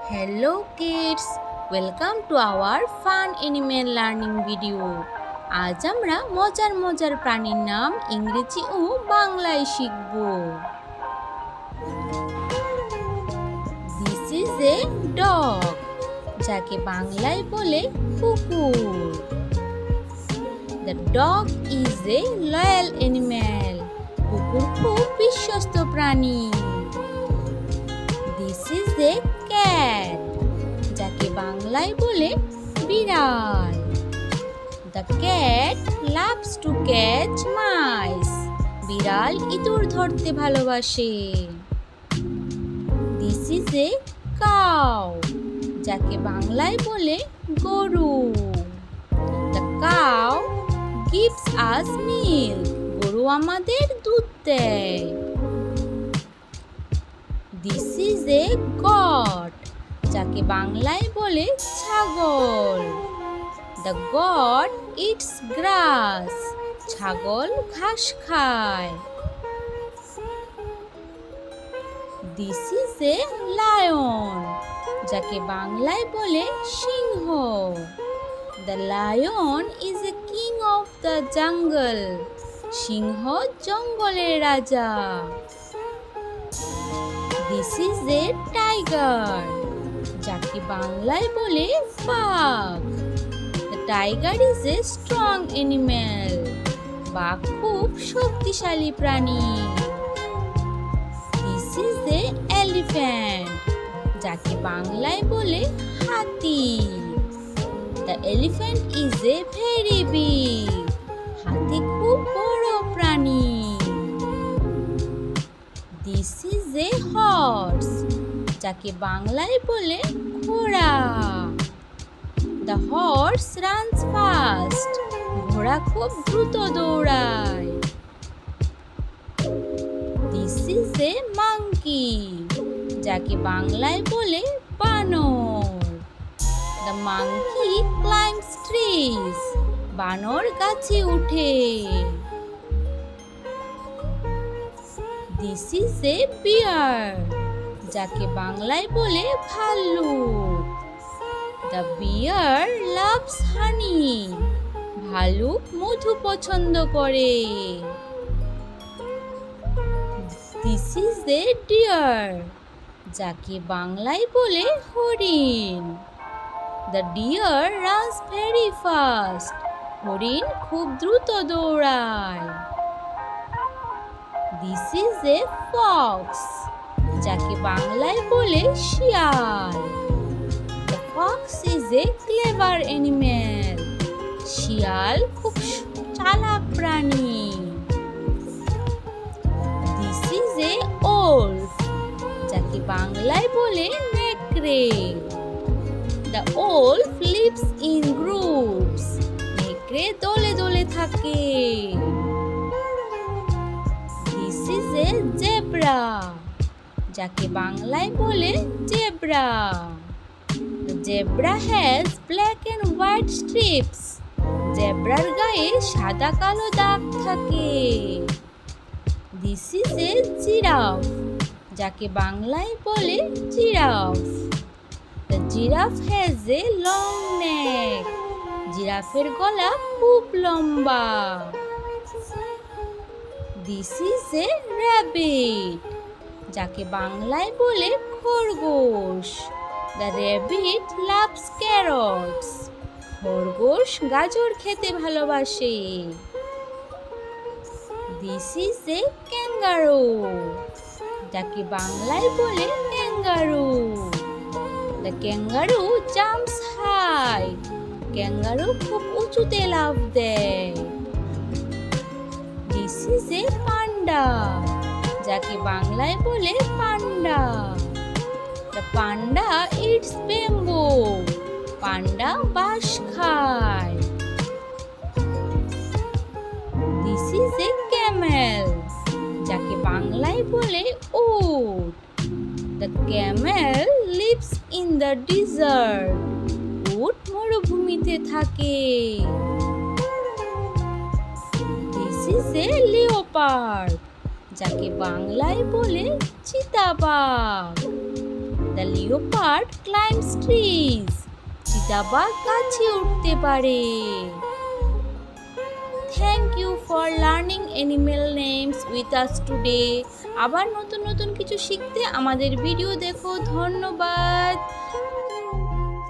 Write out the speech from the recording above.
Hello kids, welcome to our fun animal learning video. আজ আমরা মজার মজার প্রাণীর নাম ইংরেজি ও বাংলায় শিখব। This is a dog, যাকে বাংলায় বলে কুকুর। The dog is a loyal animal. কুকুর খুব বিশ্বস্ত প্রাণী। This is a cat, যাকে বাংলায় বলে বিড়াল। The cat loves to catch mice. বিড়াল ইঁদুর ধরতে ভালোবাসে। This is a cow, যাকে বাংলায় বলে গরু। The cow gives us milk. গরু আমাদের দুধ দেয়। This is a goat, যাকে বাংলায় বলে ছাগল। The goat eats grass. ছাগল ঘাস খায়। This is a lion, যাকে বাংলায় বলে সিংহ। The lion is a king of the jungle. সিংহ জঙ্গলের রাজা। This is a tiger, যাকে বাংলায় বলে বাঘ। The tiger is a strong animal. বাঘ খুব শক্তিশালী প্রাণী। This is a elephant, যাকে বাংলায় বলে হাতি। The elephant is a very big. হাতি খুব বড় প্রাণী। This is a horse, যাকে বাংলায় বলে ঘোড়া। The horse runs fast. ঘোড়া খুব দ্রুত দৌড়ায়। This is a monkey, যাকে বাংলায় বলে বানর। The monkey climbs trees. বানর গাছে উঠে। This is a bear, যাকে বাংলায় বলে ভাল্লুক। The bear loves honey. ভালুক মধু পছন্দ করে। This is a deer, যাকে বাংলায় বলে হরিণ। The deer runs very fast. হরিণ খুব দ্রুত দৌড়ায়। This is a fox, যাকে বাংলায় বলে শিয়াল। The fox is a clever animal. শিয়াল খুব চালাক প্রাণী। This is a wolf, যাকে বাংলায় বলে নেকড়ে। The wolf lives in groups. নেকড়ে দলে দলে থাকে। This is a zebra, যাকে বাংলায় বলে zebra. The zebra has black and white strips. জেব্রার গায়ে সাদা কালো দাগ থাকে। This is a giraffe, যাকে বাংলায় বলে giraffe. The giraffe has a long neck. জিরাফের গলা খুব লম্বা। This is a rabbit, যাকে বাংলায় বলে খরগোশ। The rabbit loves carrots. খরগোশ গাজর খেতে ভালোবাসে। This is a kangaroo, যাকে বাংলায় বলে kangaroo. The kangaroo jumps high. Kangaroo খুব উঁচুতে লাফ দেয়। This is a panda, যাকে বাংলায় বলে পান্ডা। The panda eats bamboo. পান্ডা বাঁশ খায়। This is a camel, যাকে বাংলায় বলে উট। The camel lives in the desert. উট মরুভূমিতে থাকে। This is a leopard, যাকে বাংলায় বলে চিতাবাঘ। The leopard climbs trees. চিতাবাঘ গাছে উঠতে পারে। Thank you for learning animal names with us today. আবার নতুন নতুন কিছু শিখতে আমাদের ভিডিও দেখো। ধন্যবাদ।